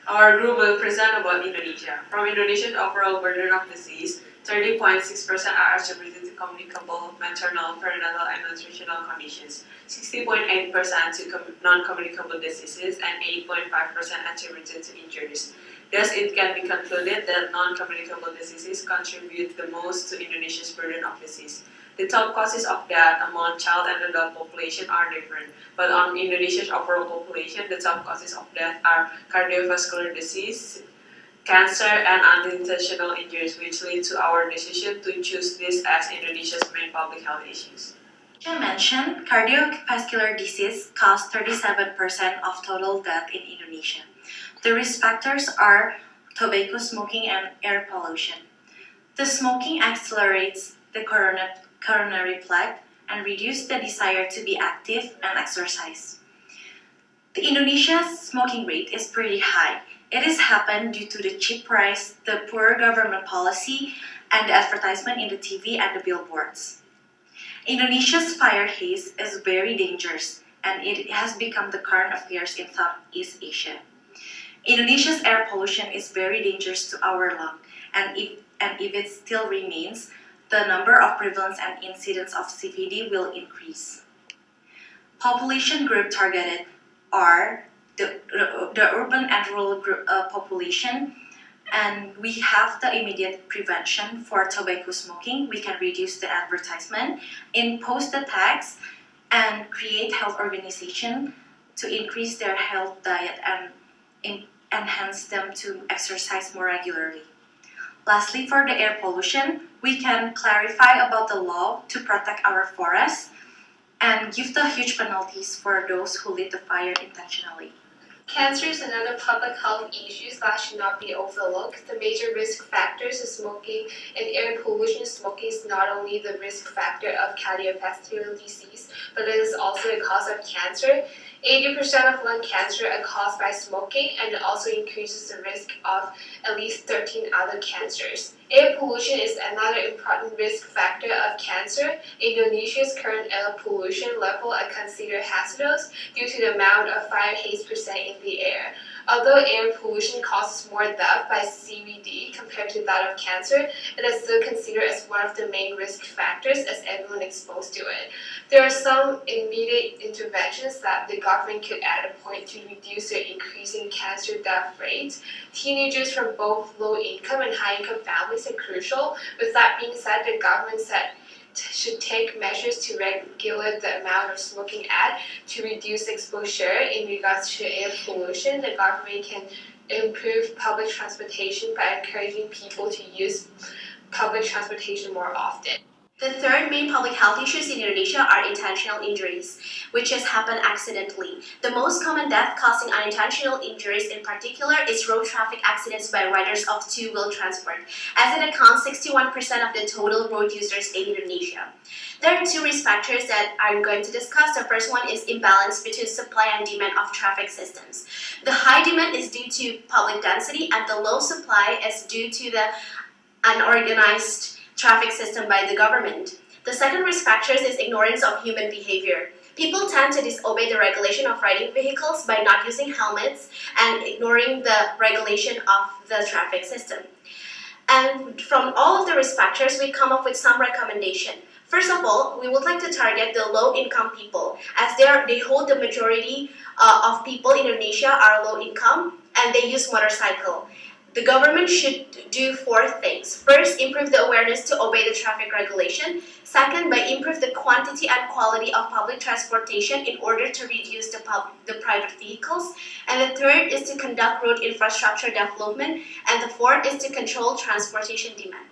Our group will present about Indonesia. From Indonesia's overall burden of disease, 30.6% are attributed to communicable maternal, perinatal, and nutritional conditions, 60.8% to non-communicable diseases, and 8.5% attributed to injuries. Thus, it can be concluded that non-communicable diseases contribute the most to Indonesia's burden of disease. The top causes of death among child and adult population are different, but on Indonesia's overall population, the top causes of death are cardiovascular disease, cancer, and unintentional injuries, which lead to our decision to choose this as Indonesia's main public health issues. I mentioned cardiovascular disease caused 37% of total death in Indonesia. The risk factors are tobacco smoking and air pollution. The smoking accelerates the coronary plaque and reduces the desire to be active and exercise. The Indonesia's smoking rate is pretty high. It has happened due to the cheap price, the poor government policy, and the advertisement in the TV and the billboards. Indonesia's fire haze is very dangerous, and it has become the current affairs in Southeast Asia. Indonesia's air pollution is very dangerous to our lung, and if it still remains, the number of prevalence and incidence of CVD will increase. Population group targeted are the urban and rural group, population, and we have the immediate prevention for tobacco smoking. We can reduce the advertisement, impose the tax, and create health organization to increase their health diet and enhance them to exercise more regularly. Lastly, for the air pollution, we can clarify about the law to protect our forests and give the huge penalties for those who lit the fire intentionally. Cancer is another public health issue that should not be overlooked. The major risk factors of smoking and air pollution. Smoking is not only the risk factor of cardiovascular disease, but it is also a cause of cancer. 80% of lung cancer are caused by smoking, and it also increases the risk of at least 13 other cancers. Air pollution is another important risk factor of cancer. Indonesia's current air pollution level are considered hazardous due to the amount of fire haze present in the air. Although air pollution causes more death by CVD compared to that of cancer, it is still considered as one of the main risk factors as everyone exposed to it. There are some immediate interventions that the government could add a point to reduce the increasing cancer death rates. Teenagers from both low-income and high-income families are crucial. With that being said, the government should take measures to regulate the amount of smoking to reduce exposure. In regards to air pollution, the government can improve public transportation by encouraging people to use public transportation more often. The third main public health issues in Indonesia are intentional injuries, which has happened accidentally. The most common death causing unintentional injuries in particular is road traffic accidents by riders of two-wheel transport, as it accounts 61% of the total road users in Indonesia. There are two risk factors that I'm going to discuss. The first one is imbalance between supply and demand of traffic systems. The high demand is due to public density, and the low supply is due to the unorganized traffic system by the government. The second risk factor is ignorance of human behavior. People tend to disobey the regulation of riding vehicles by not using helmets and ignoring the regulation of the traffic system. And from all of the risk factors, we come up with some recommendation. First of all, we would like to target the low-income people, as they hold the majority of people in Indonesia are low-income and they use motorcycle. The government should do 4 things. First, improve the awareness to obey the traffic regulation. Second, by improve the quantity and quality of public transportation in order to reduce the private vehicles. And the third is to conduct road infrastructure development. And the fourth is to control transportation demand.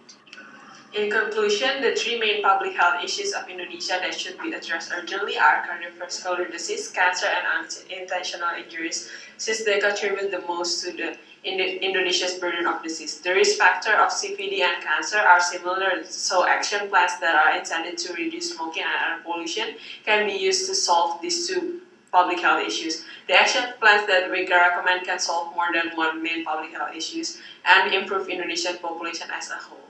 In conclusion, the 3 main public health issues of Indonesia that should be addressed urgently are cardiovascular disease, cancer, and unintentional injuries, since they contribute the most to Indonesia's burden of disease. The risk factor of CVD and cancer are similar, so action plans that are intended to reduce smoking and air pollution can be used to solve these 2 public health issues. The action plans that we recommend can solve more than 1 main public health issues and improve Indonesian population as a whole.